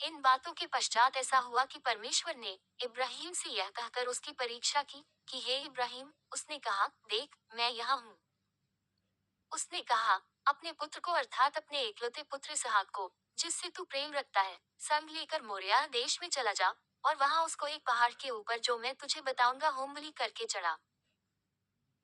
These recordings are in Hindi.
इन बातों के पश्चात ऐसा हुआ कि परमेश्वर ने इब्राहिम से यह कहकर उसकी परीक्षा की कि हे इब्राहिम, उसने कहा, देख, मैं यहाँ हूँ। उसने कहा, अपने पुत्र को अर्थात अपने एकलौते पुत्र इसहाक को, जिससे तू प्रेम रखता है, संग लेकर मोरिया देश में चला जा, और वहां उसको एक पहाड़ के ऊपर जो मैं तुझे बताऊंगा होम बलि करके चढ़ा।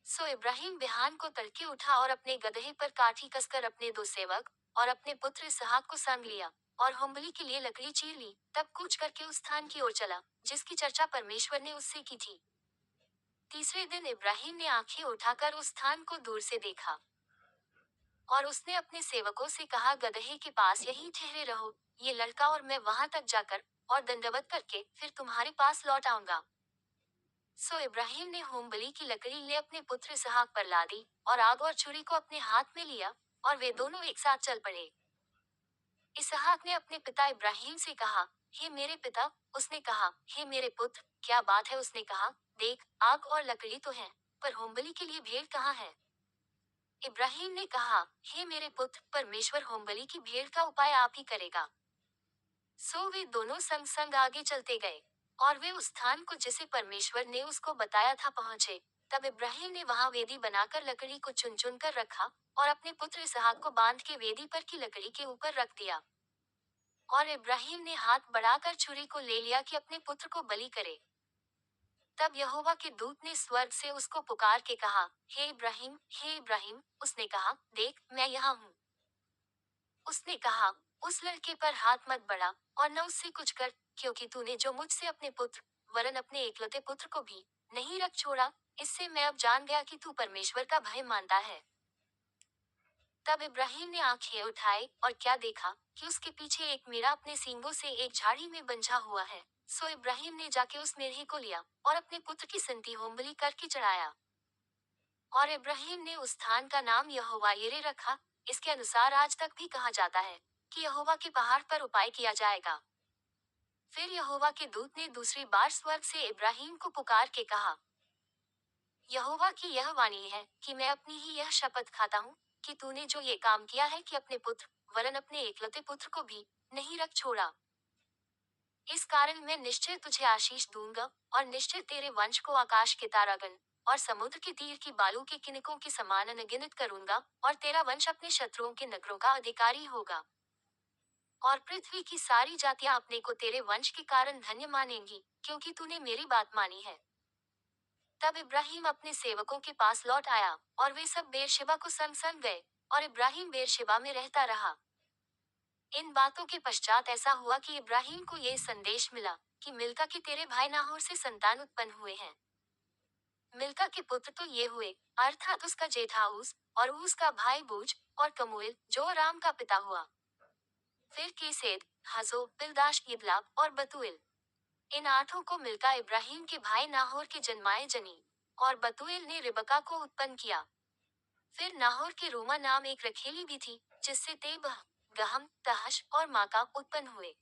सो इब्राहिम बिहान को तड़के उठा और अपने गदहे पर काठी कसकर अपने दो सेवक और अपने पुत्र इसहाक को संग लिया, और होम बलि के लिए लकड़ी चीर ली, तब कूच करके उस स्थान की ओर चला जिसकी चर्चा परमेश्वर ने उससे की थी। तीसरे दिन इब्राहिम ने आंखें उठाकर उस स्थान को दूर से देखा, और उसने अपने सेवकों से कहा, गदहे के पास यहीं ठहरे रहो, ये लड़का और मैं वहां तक जाकर और दंडवत करके फिर तुम्हारे पास लौट आऊंगा। सो इब्राहिम ने होम बलि की लकड़ी ले अपने पुत्र इसहाक पर लादी, और आग और छुरी को अपने हाथ में लिया, और वे दोनों एक साथ चल पड़े। इसहाक ने अपने पिता इब्राहिम से कहा, हे मेरे पिता। उसने कहा, हे मेरे पुत्र, क्या बात है? उसने कहा, देख, आग और लकड़ी तो है, पर होम बलि के लिए भेड़ कहाँ है? इब्राहिम ने कहा, हे मेरे पुत्र, परमेश्वर होम बलि की भेड़ का उपाय आप ही करेगा। सो वे दोनों संग संग आगे चलते गए, और वे उस स्थान को जिसे परमेश्वर ने उसको बताया था पहुंचे। तब इब्राहिम ने वहां वेदी बनाकर लकड़ी को चुन चुन कर रखा, और अपने पुत्र इसहाक को बांध के वेदी पर की लकड़ी के ऊपर रख दिया। और इब्राहिम ने हाथ बढ़ाकर छुरी को ले लिया कि अपने पुत्र को बलि करे। तब यहोवा के दूत ने स्वर्ग से उसको पुकार के कहा, हे इब्राहिम, हे इब्राहिम। उसने कहा, देख, मैं यहाँ हूँ। उसने कहा, उस लड़के पर हाथ मत बढ़ा, और न उससे कुछ कर, क्योंकि तूने जो मुझसे अपने पुत्र, वरन अपने एकलौते पुत्र को भी नहीं रख छोड़ा, इससे मैं अब जान गया कि तू परमेश्वर का भय मानता है। तब इब्राहिम ने आंखें उठाई और क्या देखा कि उसके पीछे एक मेढ़ा अपने सींगों से एक झाड़ी में बंझा हुआ है। सो इब्राहिम ने जाके उस मेढ़े को लिया और अपने पुत्र की संति होम बलि करके चढ़ाया। और इब्राहिम ने उस स्थान का नाम यहोवा यिरे रखा। इसके अनुसार आज तक भी कहा जाता है कि यहोवा के पहाड़ पर उपाय किया जाएगा। फिर यहोवा के दूत ने दूसरी बार स्वर्ग से इब्राहिम को पुकार के कहा, यहोवा की यह वाणी है कि मैं अपनी ही यह शपथ खाता हूँ कि तूने जो ये काम किया है कि अपने पुत्र, वरन अपने एकलौते पुत्र को भी नहीं रख छोड़ा, इस कारण मैं निश्चय तुझे आशीष दूंगा, और निश्चय तेरे वंश को आकाश के तारागण और समुद्र के तीर की बालू के किनकों के समान अनगिनत करूंगा, और तेरा वंश अपने शत्रुओं के नगरों का अधिकारी होगा। और पृथ्वी की सारी जातियां अपने को तेरे वंश के कारण धन्य मानेंगी, क्योंकि तूने मेरी बात मानी है। तब इब्राहिम अपने सेवकों के पास लौट आया, और वे सब बेरशेबा को संग संग गए, और इब्राहिम बेरशेबा में रहता रहा। इन बातों के पश्चात ऐसा हुआ कि इब्राहिम को ये संदेश मिला कि मिल्का के तेरे भाई नाहोर से संतान उत्पन्न हुए हैं। मिल्का के पुत्र तो ये हुए, अर्थात उसका जेठा ऊस, और ऊस का भाई बूज, और कमूएल जो अराम का पिता हुआ। फिर केसेद, हजो, पिलदाश, इदलाब और बतूएल। इन आठों को मिल्का इब्राहिम के भाई नाहोर के जन्माए जनी, और बतूएल ने रिबका को उत्पन्न किया। फिर नाहोर के रूमा नाम एक रखेली भी थी, जिससे तेबह, गहम, तहश और माका उत्पन्न हुए।